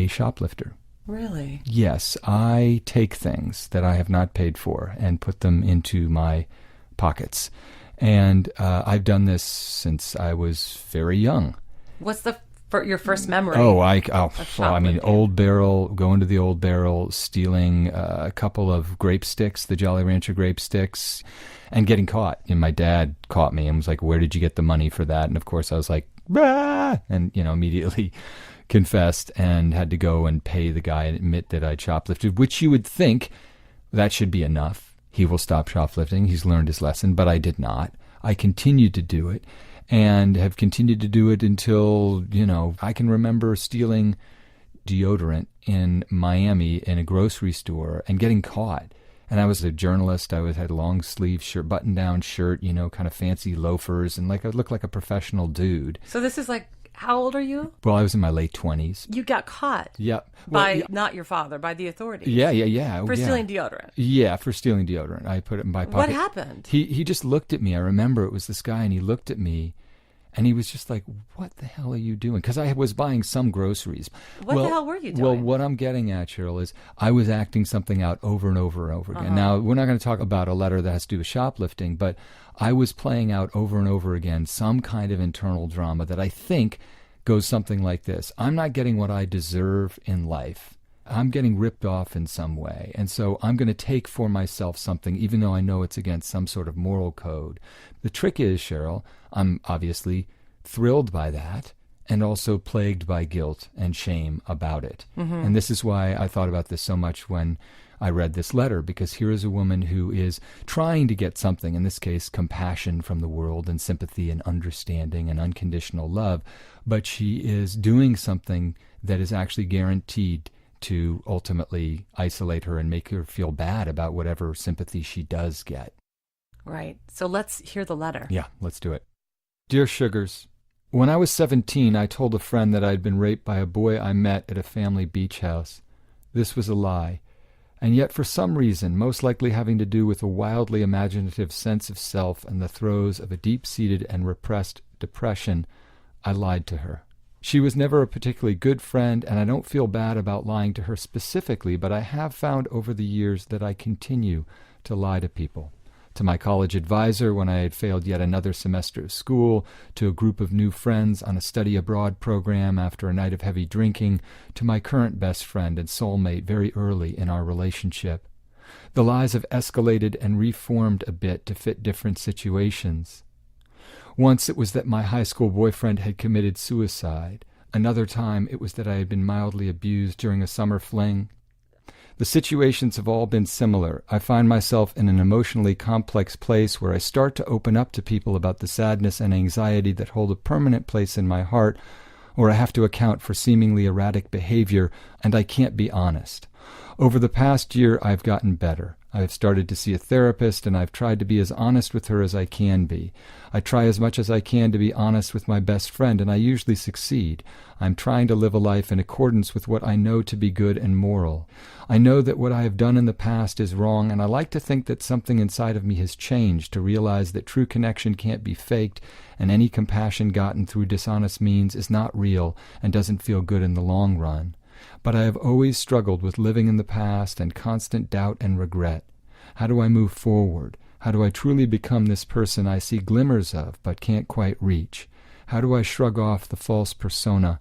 a shoplifter. Really? Yes, I take things that I have not paid for and put them into my pockets. And I've done this since I was very young. What's your first memory? Old Barrel, going to the Old Barrel, stealing a couple of grape sticks, the Jolly Rancher grape sticks, and getting caught. And my dad caught me and was like, "Where did you get the money for that?" And of course I was like, "Bah!" And immediately confessed and had to go and pay the guy and admit that I'd shoplifted, which you would think that should be enough. He will stop shoplifting. He's learned his lesson, but I did not. I continued to do it. And have continued to do it until, I can remember stealing deodorant in Miami in a grocery store and getting caught. And I was a journalist. I had a long sleeve shirt, button-down shirt, kind of fancy loafers, and I looked like a professional dude. So this is how old are you? Well, I was in my late 20s. You got caught. Yep. Not your father, by the authorities. Yeah. For stealing deodorant. Yeah, for stealing deodorant. I put it in my pocket. What happened? He just looked at me. I remember it was this guy, and he looked at me, and he was just like, "What the hell are you doing?" Because I was buying some groceries. What the hell were you doing? Well, what I'm getting at, Cheryl, is I was acting something out over and over and over again. Now, we're not going to talk about a letter that has to do with shoplifting, but I was playing out over and over again some kind of internal drama that I think goes something like this. I'm not getting what I deserve in life. I'm getting ripped off in some way. And so I'm going to take for myself something, even though I know it's against some sort of moral code. The trick is, Cheryl, I'm obviously thrilled by that and also plagued by guilt and shame about it. Mm-hmm. And this is why I thought about this so much when I read this letter, because here is a woman who is trying to get something, in this case, compassion from the world and sympathy and understanding and unconditional love, but she is doing something that is actually guaranteed to ultimately isolate her and make her feel bad about whatever sympathy she does get. Right. So let's hear the letter. Yeah, let's do it. Dear Sugars, when I was 17, I told a friend that I'd been raped by a boy I met at a family beach house. This was a lie. And yet, for some reason, most likely having to do with a wildly imaginative sense of self and the throes of a deep-seated and repressed depression, I lied to her. She was never a particularly good friend, and I don't feel bad about lying to her specifically, but I have found over the years that I continue to lie to people. To my college advisor when I had failed yet another semester of school, to a group of new friends on a study abroad program after a night of heavy drinking, to my current best friend and soulmate very early in our relationship. The lies have escalated and reformed a bit to fit different situations. Once it was that my high school boyfriend had committed suicide. Another time it was that I had been mildly abused during a summer fling. The situations have all been similar. I find myself in an emotionally complex place where I start to open up to people about the sadness and anxiety that hold a permanent place in my heart, or I have to account for seemingly erratic behavior, and I can't be honest. Over the past year, I've gotten better. I've started to see a therapist, and I've tried to be as honest with her as I can be. I try as much as I can to be honest with my best friend, and I usually succeed. I'm trying to live a life in accordance with what I know to be good and moral. I know that what I have done in the past is wrong, and I like to think that something inside of me has changed to realize that true connection can't be faked, and any compassion gotten through dishonest means is not real and doesn't feel good in the long run. But I have always struggled with living in the past and constant doubt and regret. How do I move forward? How do I truly become this person I see glimmers of but can't quite reach? How do I shrug off the false persona?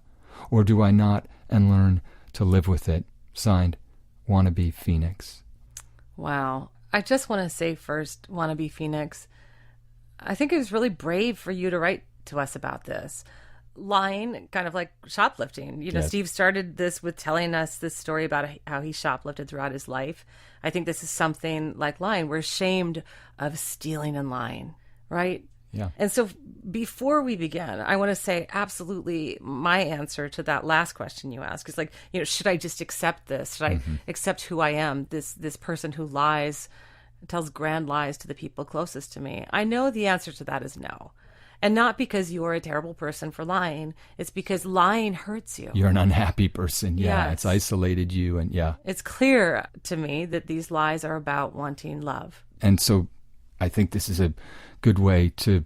Or do I not and learn to live with it? Signed, Wannabe Phoenix. Wow. I just want to say first, Wannabe Phoenix, I think it was really brave for you to write to us about this. Lying, kind of like shoplifting. Yes. Steve started this with telling us this story about how he shoplifted throughout his life. I think this is something like lying. We're ashamed of stealing and lying, right? Yeah. And so before we begin, I want to say absolutely my answer to that last question you asked is should I just accept this? Should I accept who I am, this person who lies, tells grand lies to the people closest to me? I know the answer to that is no. And not because you're a terrible person for lying. It's because lying hurts you. You're an unhappy person. Yeah. Yes. It's isolated you. And yeah. It's clear to me that these lies are about wanting love. And so I think this is a good way to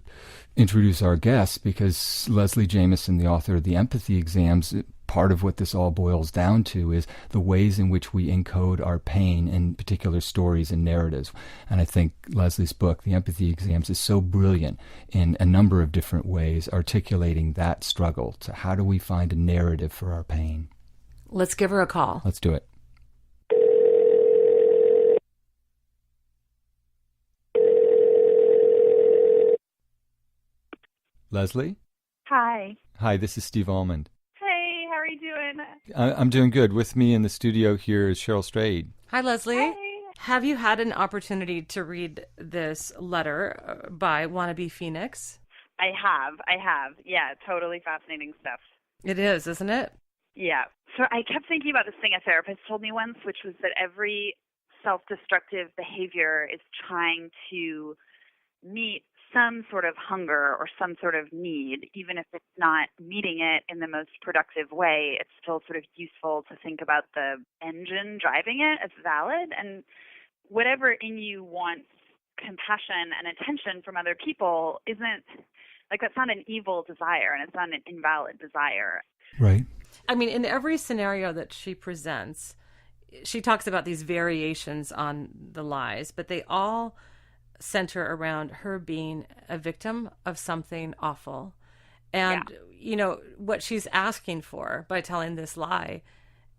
introduce our guest, because Leslie Jamison, the author of the Empathy Exams, part of what this all boils down to is the ways in which we encode our pain in particular stories and narratives. And I think Leslie's book, The Empathy Exams, is so brilliant in a number of different ways, articulating that struggle to how do we find a narrative for our pain. Let's give her a call. Let's do it. Leslie? Hi. Hi, this is Steve Almond. Hey, how are you doing? I'm doing good. With me in the studio here is Cheryl Strayed. Hi, Leslie. Hi. Have you had an opportunity to read this letter by Wannabe Phoenix? I have. Yeah, totally fascinating stuff. It is, isn't it? Yeah. So I kept thinking about this thing a therapist told me once, which was that every self-destructive behavior is trying to meet some sort of hunger or some sort of need. Even if it's not meeting it in the most productive way, it's still sort of useful to think about the engine driving it as valid. And whatever in you wants compassion and attention from other people isn't, like, that's not an evil desire, and it's not an invalid desire. Right. I mean, in every scenario that she presents, she talks about these variations on the lies, but they all center around her being a victim of something awful. And, you know, what she's asking for by telling this lie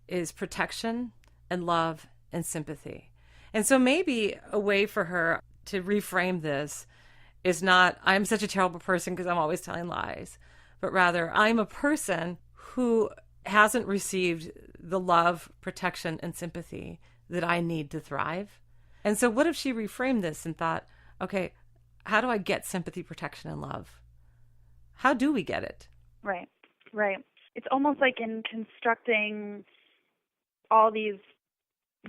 is protection and love and sympathy. And so maybe a way for her to reframe this is not, I'm such a terrible person because I'm always telling lies, but rather, I'm a person who hasn't received the love, protection, and sympathy that I need to thrive. And so what if she reframed this and thought, okay, how do I get sympathy, protection, and love? How do we get it? Right. It's almost like in constructing all these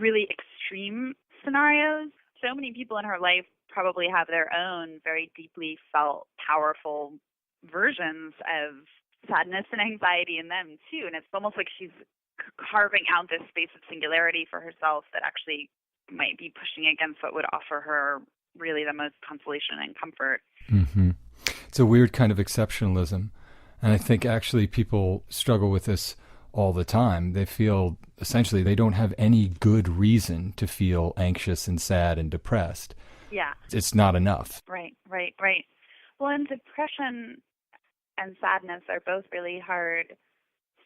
really extreme scenarios, so many people in her life probably have their own very deeply felt, powerful versions of sadness and anxiety in them too. And it's almost like she's carving out this space of singularity for herself that actually might be pushing against what would offer her really the most consolation and comfort. Mm-hmm. It's a weird kind of exceptionalism. And I think actually people struggle with this all the time. They feel essentially they don't have any good reason to feel anxious and sad and depressed. Yeah. It's not enough. Right. Well, and depression and sadness are both really hard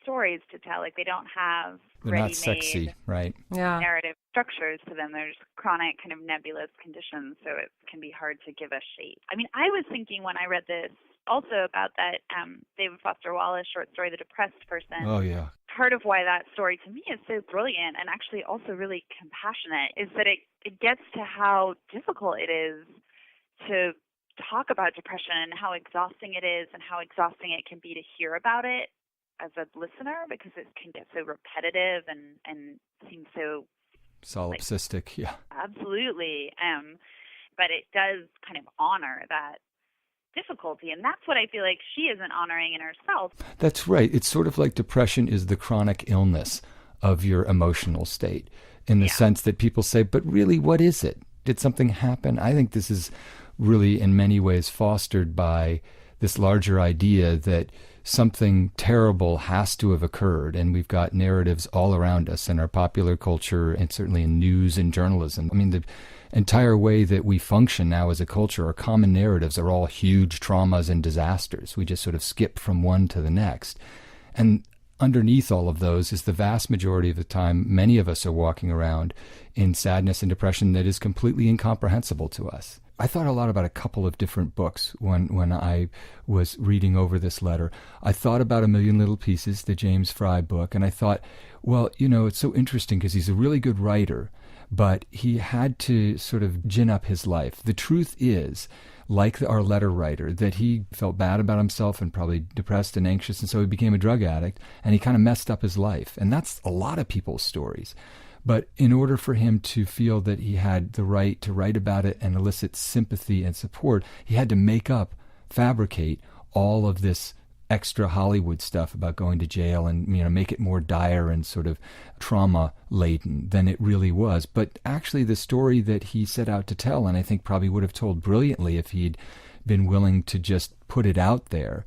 stories to tell. Like, they don't have They're not sexy, right? Yeah. narrative structures to them. There's chronic kind of nebulous conditions, so it can be hard to give a shape. I mean, I was thinking when I read this also about that David Foster Wallace short story, The Depressed Person. Oh, yeah. Part of why that story to me is so brilliant and actually also really compassionate is that it gets to how difficult it is to talk about depression and how exhausting it is and how exhausting it can be to hear about it as a listener, because it can get so repetitive and seem so solipsistic. Yeah, absolutely. But it does kind of honor that difficulty, and that's what I feel like she isn't honoring in herself. That's right. It's sort of like depression is the chronic illness of your emotional state, in the sense that people say, but really, what is it? Did something happen? I think this is really in many ways fostered by this larger idea that something terrible has to have occurred, and we've got narratives all around us in our popular culture and certainly in news and journalism. I mean, the entire way that we function now as a culture, our common narratives are all huge traumas and disasters. We just sort of skip from one to the next. And underneath all of those is the vast majority of the time, many of us are walking around in sadness and depression that is completely incomprehensible to us. I thought a lot about a couple of different books when I was reading over this letter. I thought about A Million Little Pieces, the James Fry book, and I thought, well, you know, it's so interesting because he's a really good writer, but he had to sort of gin up his life. The truth is, like our letter writer, that he felt bad about himself and probably depressed and anxious, and so he became a drug addict, and he kind of messed up his life. And that's a lot of people's stories. But in order for him to feel that he had the right to write about it and elicit sympathy and support, he had to fabricate all of this extra Hollywood stuff about going to jail and, you know, make it more dire and sort of trauma-laden than it really was. But actually the story that he set out to tell, and I think probably would have told brilliantly if he'd been willing to just put it out there,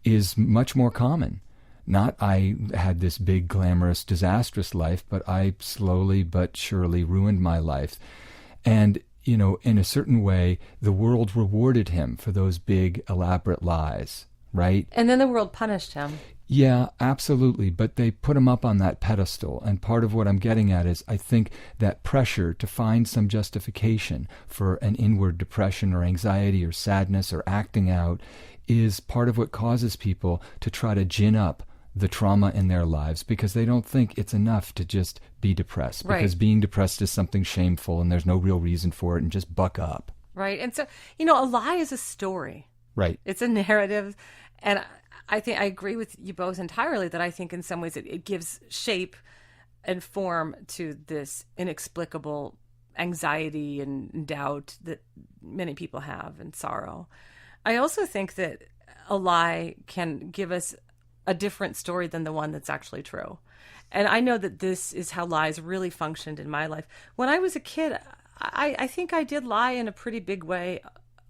is much more common. Not I had this big, glamorous, disastrous life, but I slowly but surely ruined my life. And, in a certain way, the world rewarded him for those big, elaborate lies, right? And then the world punished him. Yeah, absolutely. But they put him up on that pedestal. And part of what I'm getting at is I think that pressure to find some justification for an inward depression or anxiety or sadness or acting out is part of what causes people to try to gin up the trauma in their lives, because they don't think it's enough to just be depressed. Right. Because being depressed is something shameful and there's no real reason for it, and just buck up. Right. And so, a lie is a story. Right. It's a narrative. And I think I agree with you both entirely that I think in some ways it gives shape and form to this inexplicable anxiety and doubt that many people have, and sorrow. I also think that a lie can give us a different story than the one that's actually true. And I know that this is how lies really functioned in my life. When I was a kid, I think I did lie in a pretty big way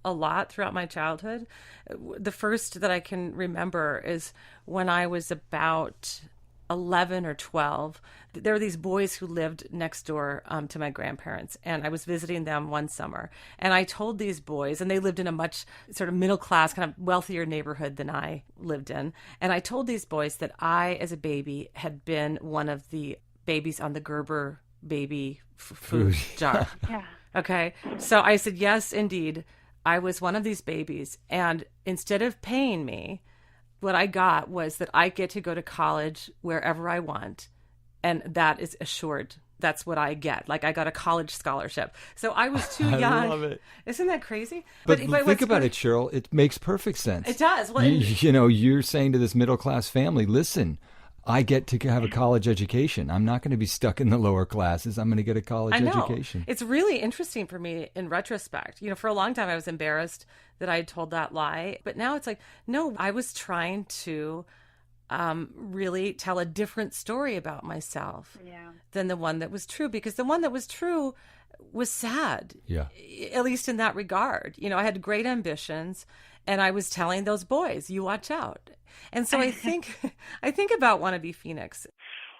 a lot throughout my childhood. The first that I can remember is when I was about 11 or 12. There were these boys who lived next door to my grandparents, and I was visiting them one summer. And I told these boys, and they lived in a much sort of middle class, kind of wealthier neighborhood than I lived in. And I told these boys that I, as a baby, had been one of the babies on the Gerber baby food jar. Yeah. Okay. So I said, yes, indeed, I was one of these babies. And instead of paying me, what I got was that I get to go to college wherever I want. And that is assured. That's what I get. Like, I got a college scholarship. So I was too young. I love it. Isn't that crazy? But think about it, Cheryl. It makes perfect sense. It does. Well, You're saying to this middle class family, listen, I get to have a college education. I'm not going to be stuck in the lower classes. I'm going to get a college education. It's really interesting for me in retrospect. For a long time I was embarrassed that I had told that lie. But now it's like, no, I was trying to really tell a different story about myself than the one that was true. Because the one that was true was sad, at least in that regard. I had great ambitions, and I was telling those boys, you watch out. And so I think about Wannabe Phoenix.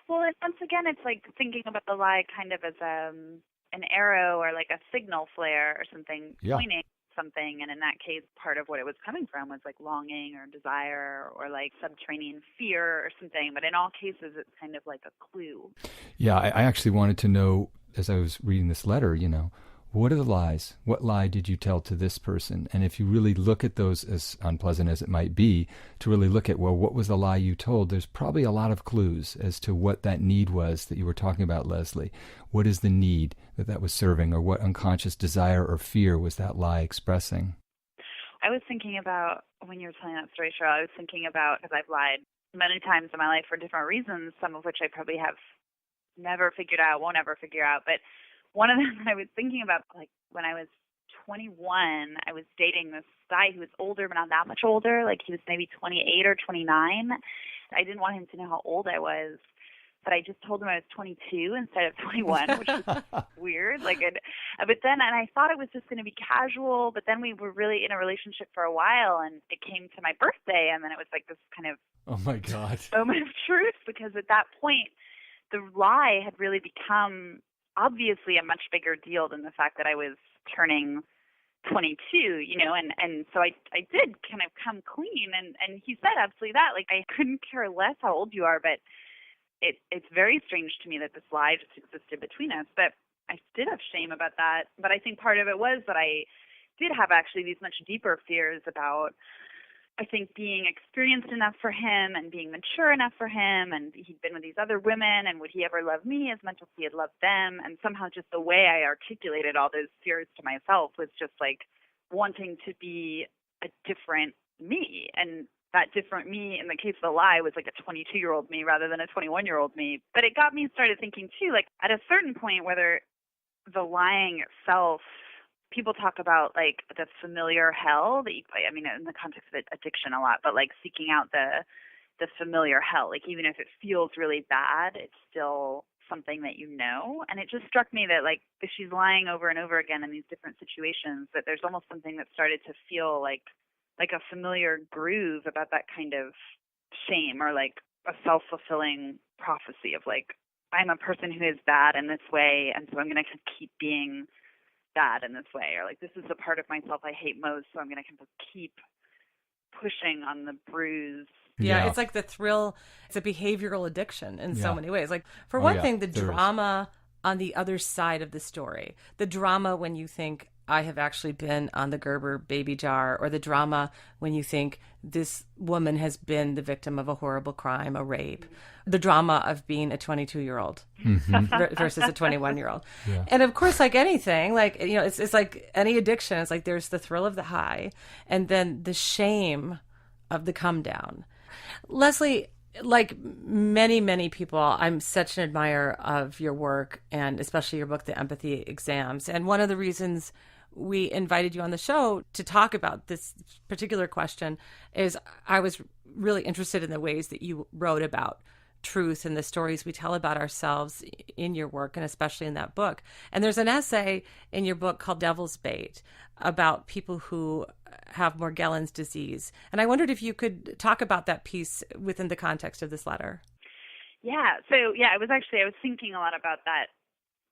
Well, and once again, it's like thinking about the lie kind of as an arrow or like a signal flare or something pointing something. And in that case, part of what it was coming from was like longing or desire or like subterranean fear or something. But in all cases, it's kind of like a clue. Yeah, I actually wanted to know, as I was reading this letter, what are the lies? What lie did you tell to this person? And if you really look at those, as unpleasant as it might be, to really look at, well, what was the lie you told? There's probably a lot of clues as to what that need was that you were talking about, Leslie. What is the need that was serving, or what unconscious desire or fear was that lie expressing? I was thinking about, when you were telling that story, Cheryl, I was thinking about, because I've lied many times in my life for different reasons, some of which I probably have never figured out, won't ever figure out, but one of them I was thinking about, like when I was 21, I was dating this guy who was older, but not that much older. Like he was maybe 28 or 29. I didn't want him to know how old I was, but I just told him I was 22 instead of 21, which was weird. But then, and I thought it was just going to be casual, but then we were really in a relationship for a while, and it came to my birthday, and then it was like this kind of oh my God moment of truth, because at that point, the lie had really become obviously a much bigger deal than the fact that I was turning 22, and so I did kind of come clean, and he said absolutely that. Like, I couldn't care less how old you are, but it's very strange to me that this lie just existed between us. But I did have shame about that. But I think part of it was that I did have actually these much deeper fears about, I think, being experienced enough for him and being mature enough for him, and he'd been with these other women, and would he ever love me as much as he had loved them? And somehow just the way I articulated all those fears to myself was just like wanting to be a different me. And that different me in the case of the lie was like a 22-year-old me rather than a 21-year-old me. But it got me started thinking too, like at a certain point, whether the lying itself, people talk about like the familiar hell that you, I mean, in the context of addiction a lot, but like seeking out the familiar hell, like even if it feels really bad, it's still something that you know. And it just struck me that like if she's lying over and over again in these different situations, that there's almost something that started to feel like a familiar groove about that kind of shame or like a self-fulfilling prophecy of like, I'm a person who is bad in this way, and so I'm going to keep being bad in this way, or like, this is the part of myself I hate most, so I'm going to keep pushing on the bruise. Yeah, it's like the thrill. It's a behavioral addiction in so many ways. Like, for Oh, one yeah, thing, the there is. drama on the other side of the story, the drama when you think, I have actually been on the Gerber baby jar, or the drama when you think this woman has been the victim of a horrible crime, a rape, the drama of being a 22-year-old versus a 21-year-old. Yeah. And of course, like anything, like, you know, it's like any addiction. It's like there's the thrill of the high and then the shame of the come down. Leslie, like many, many people, I'm such an admirer of your work, and especially your book, The Empathy Exams. And one of the reasons we invited you on the show to talk about this particular question is I was really interested in the ways that you wrote about truth and the stories we tell about ourselves in your work, and especially in that book. And there's an essay in your book called Devil's Bait about people who have Morgellons disease. And I wondered if you could talk about that piece within the context of this letter. Yeah. So, I was thinking a lot about that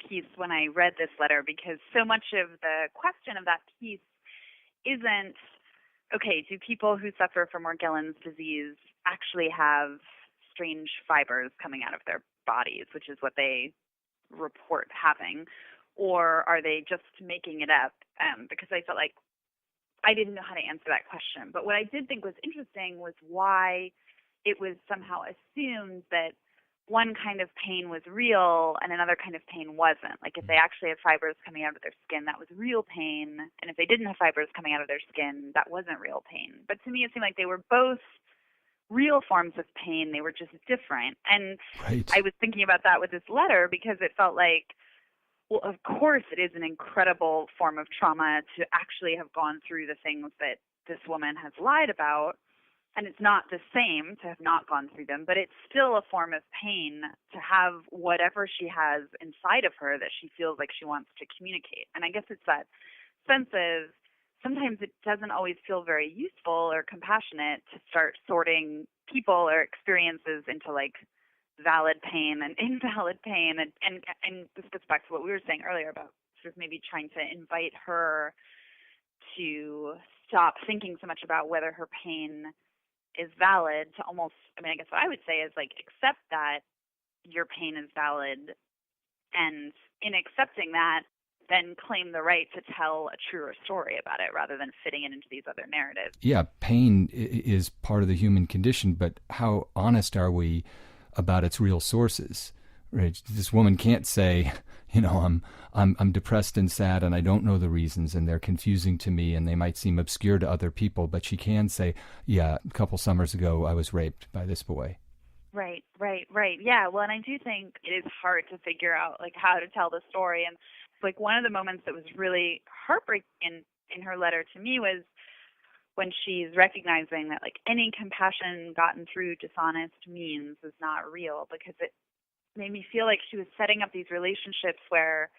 piece when I read this letter, because so much of the question of that piece isn't, okay, do people who suffer from Morgellons disease actually have strange fibers coming out of their bodies, which is what they report having, or are they just making it up? Because I felt like I didn't know how to answer that question. But what I did think was interesting was why it was somehow assumed that one kind of pain was real and another kind of pain wasn't. Like, if they actually had fibers coming out of their skin, that was real pain. And if they didn't have fibers coming out of their skin, that wasn't real pain. But to me, it seemed like they were both real forms of pain. They were just different. And I was thinking about that with this letter, because it felt like, well, of course it is an incredible form of trauma to actually have gone through the things that this woman has lied about. And it's not the same to have not gone through them, but it's still a form of pain to have whatever she has inside of her that she feels like she wants to communicate. And I guess it's that sense of, sometimes it doesn't always feel very useful or compassionate to start sorting people or experiences into like valid pain and invalid pain. And this gets back to what we were saying earlier about sort of maybe trying to invite her to stop thinking so much about whether her pain is valid, to almost, I mean, I guess what I would say is like, accept that your pain is valid, and in accepting that, then claim the right to tell a truer story about it rather than fitting it into these other narratives. Yeah, pain is part of the human condition, but how honest are we about its real sources? Right? This woman can't say, you know, I'm depressed and sad and I don't know the reasons and they're confusing to me and they might seem obscure to other people, but she can say, yeah, a couple summers ago I was raped by this boy. Right. Yeah, well, and I do think it is hard to figure out like how to tell the story. And like one of the moments that was really heartbreaking in her letter to me was when she's recognizing that like any compassion gotten through dishonest means is not real, because it made me feel like she was setting up these relationships where,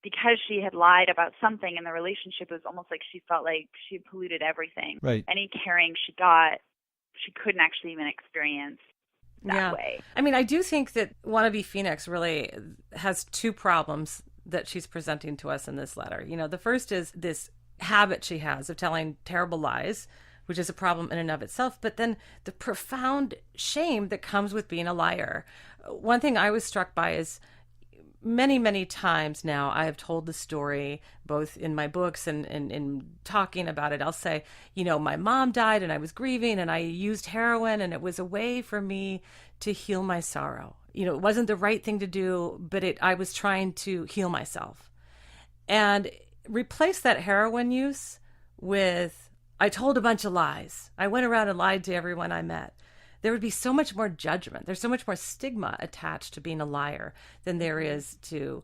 because she had lied about something in the relationship, it was almost like she felt like she had polluted everything. Right. Any caring she got, she couldn't actually even experience that way. I mean, I do think that Wannabe Phoenix really has two problems that she's presenting to us in this letter. You know, the first is this habit she has of telling terrible lies, which is a problem in and of itself, but then the profound shame that comes with being a liar. One thing I was struck by is many, many times now I have told the story, both in my books and in talking about it. I'll say, you know, my mom died and I was grieving and I used heroin and it was a way for me to heal my sorrow. You know, it wasn't the right thing to do, but I was trying to heal myself. And replace that heroin use with, I told a bunch of lies. I went around and lied to everyone I met. There would be so much more judgment. There's so much more stigma attached to being a liar than there is to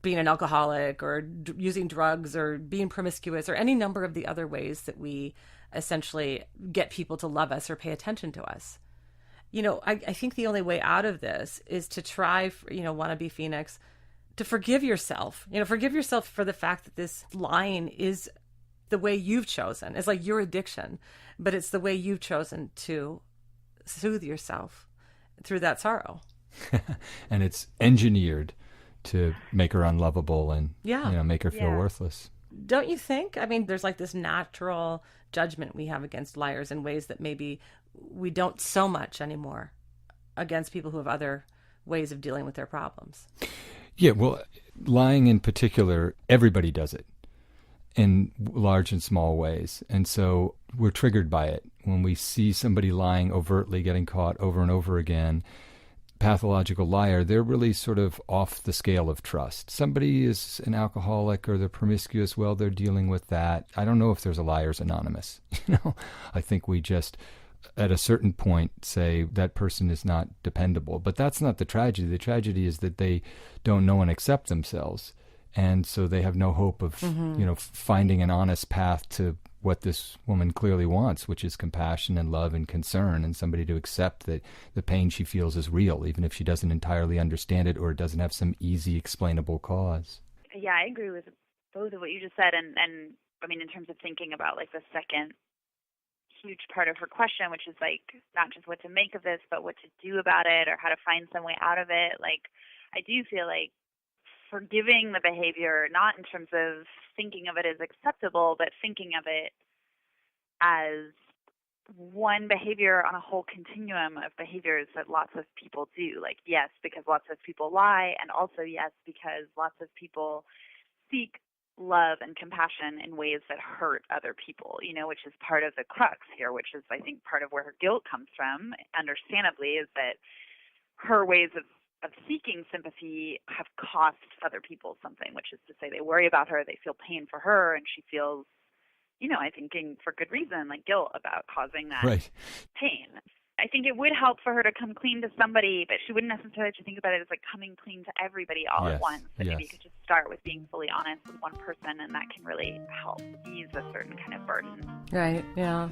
being an alcoholic or using drugs or being promiscuous or any number of the other ways that we essentially get people to love us or pay attention to us. You know, I think the only way out of this is to try, you know, Wannabe Phoenix, to forgive yourself. You know, forgive yourself for the fact that this lying is the way you've chosen. It's like your addiction, but it's the way you've chosen to soothe yourself. through that sorrow. And it's engineered to make her unlovable and make her feel worthless. Don't you think? I mean, there's like this natural judgment we have against liars in ways that maybe we don't so much anymore against people who have other ways of dealing with their problems. Yeah, well, lying in particular, everybody does it in large and small ways. And so we're triggered by it. When we see somebody lying overtly, getting caught over and over again, pathological liar, they're really sort of off the scale of trust. Somebody is an alcoholic or they're promiscuous, well, they're dealing with that. I don't know if there's a Liars Anonymous. I think we just, at a certain point, say that person is not dependable. But that's not the tragedy. The tragedy is that they don't know and accept themselves. And so they have no hope of, finding an honest path to what this woman clearly wants, which is compassion and love and concern, and somebody to accept that the pain she feels is real, even if she doesn't entirely understand it or it doesn't have some easy explainable cause. Yeah, I agree with both of what you just said. And I mean, in terms of thinking about like the second huge part of her question, which is like not just what to make of this, but what to do about it or how to find some way out of it. Like, I do feel like forgiving the behavior, not in terms of thinking of it as acceptable, but thinking of it as one behavior on a whole continuum of behaviors that lots of people do. Like, yes, because lots of people lie, and also yes, because lots of people seek love and compassion in ways that hurt other people, which is part of the crux here, which is, I think, part of where her guilt comes from, understandably, is that her ways of seeking sympathy have cost other people something, which is to say they worry about her, they feel pain for her, and she feels, I think for good reason, like guilt about causing that pain. I think it would help for her to come clean to somebody, but she wouldn't necessarily have to think about it as like coming clean to everybody all at once. But maybe you could just start with being fully honest with one person, and that can really help ease a certain kind of burden. Right, yeah.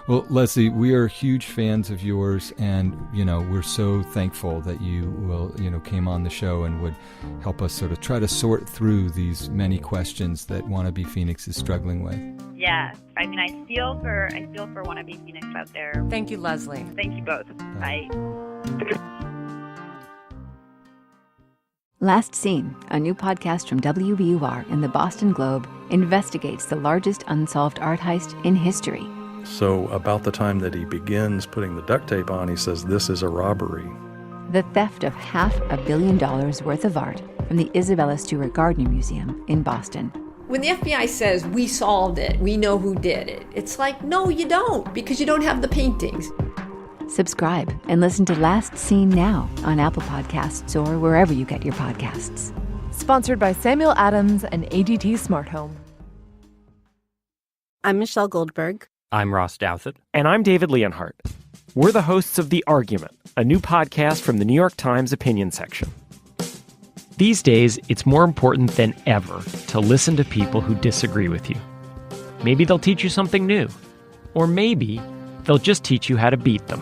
Well, Leslie, we are huge fans of yours, and, we're so thankful that you will, came on the show and would help us sort of try to sort through these many questions that Wannabe Phoenix is struggling with. Yeah, I mean, I feel for Wannabe Phoenix out there. Thank you, Leslie. Thank you both. Bye. Last Seen, a new podcast from WBUR and the Boston Globe, investigates the largest unsolved art heist in history. So about the time that he begins putting the duct tape on, he says, "This is a robbery." The theft of $500 million worth of art from the Isabella Stewart Gardner Museum in Boston. When the FBI says, we solved it, we know who did it, it's like, no, you don't, because you don't have the paintings. Subscribe and listen to Last Seen now on Apple Podcasts or wherever you get your podcasts. Sponsored by Samuel Adams and ADT Smart Home. I'm Michelle Goldberg. I'm Ross Douthat. And I'm David Leonhardt. We're the hosts of The Argument, a new podcast from the New York Times opinion section. These days, it's more important than ever to listen to people who disagree with you. Maybe they'll teach you something new, or maybe they'll just teach you how to beat them.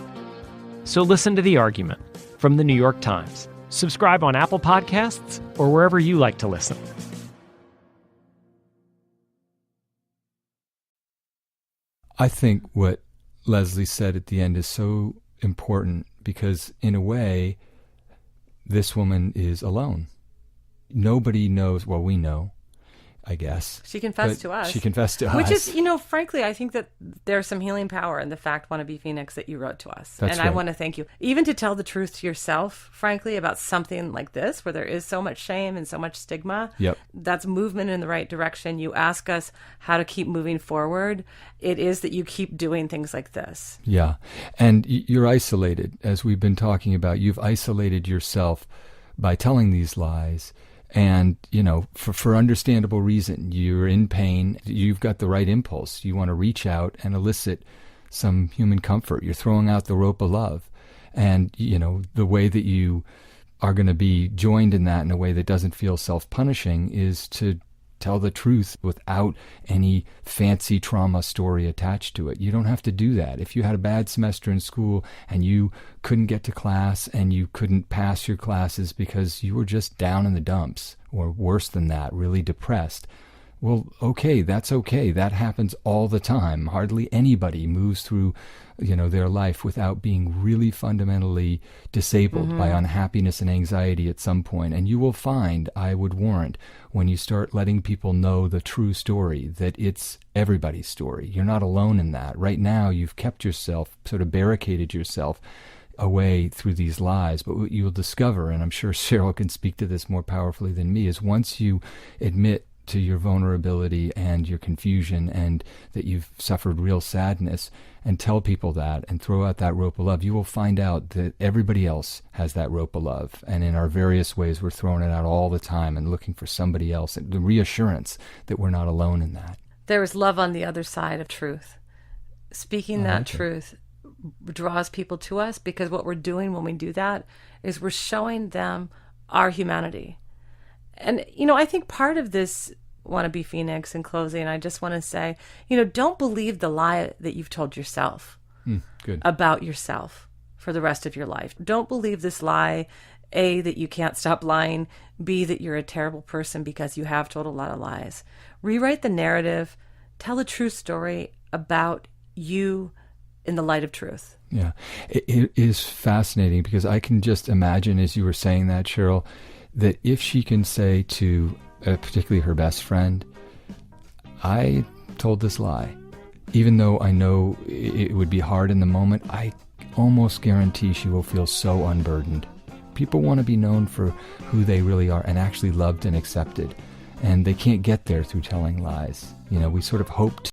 So listen to The Argument from the New York Times. Subscribe on Apple Podcasts or wherever you like to listen. I think what Leslie said at the end is so important because, in a way, this woman is alone. Nobody knows, well, we know, I guess. She confessed to us. She confessed to us. Which is, frankly, I think that there's some healing power in the fact, Wannabe Phoenix, that you wrote to us. That's and right. I want to thank you. Even to tell the truth to yourself, frankly, about something like this, where there is so much shame and so much stigma. Yep. That's movement in the right direction. You ask us how to keep moving forward. It is that you keep doing things like this. Yeah. And you're isolated, as we've been talking about. You've isolated yourself by telling these lies. And, for understandable reason, you're in pain. You've got the right impulse. You want to reach out and elicit some human comfort. You're throwing out the rope of love. And, the way that you are going to be joined in that in a way that doesn't feel self-punishing is to tell the truth without any fancy trauma story attached to it. You don't have to do that. If you had a bad semester in school and you couldn't get to class and you couldn't pass your classes because you were just down in the dumps, or worse than that, really depressed, Well, okay, that's okay. That happens all the time. Hardly anybody moves through, their life without being really fundamentally disabled by unhappiness and anxiety at some point. And you will find, I would warrant, when you start letting people know the true story, that it's everybody's story. You're not alone in that. Right now, you've kept yourself, sort of barricaded yourself away through these lies. But what you'll discover, and I'm sure Cheryl can speak to this more powerfully than me, is once you admit to your vulnerability and your confusion and that you've suffered real sadness, and tell people that and throw out that rope of love, you will find out that everybody else has that rope of love. And in our various ways, we're throwing it out all the time and looking for somebody else, and the reassurance that we're not alone in that. There is love on the other side of truth. Speaking that truth draws people to us, because what we're doing when we do that is we're showing them our humanity. And, I think part of this Wannabe Phoenix in closing, I just want to say, don't believe the lie that you've told yourself about yourself for the rest of your life. Don't believe this lie, A, that you can't stop lying, B, that you're a terrible person because you have told a lot of lies. Rewrite the narrative, tell a true story about you in the light of truth. Yeah, it is fascinating, because I can just imagine, as you were saying that, Cheryl, that if she can say to particularly her best friend, I told this lie, even though I know it would be hard in the moment, I almost guarantee she will feel so unburdened. People want to be known for who they really are and actually loved and accepted. And they can't get there through telling lies. We sort of hope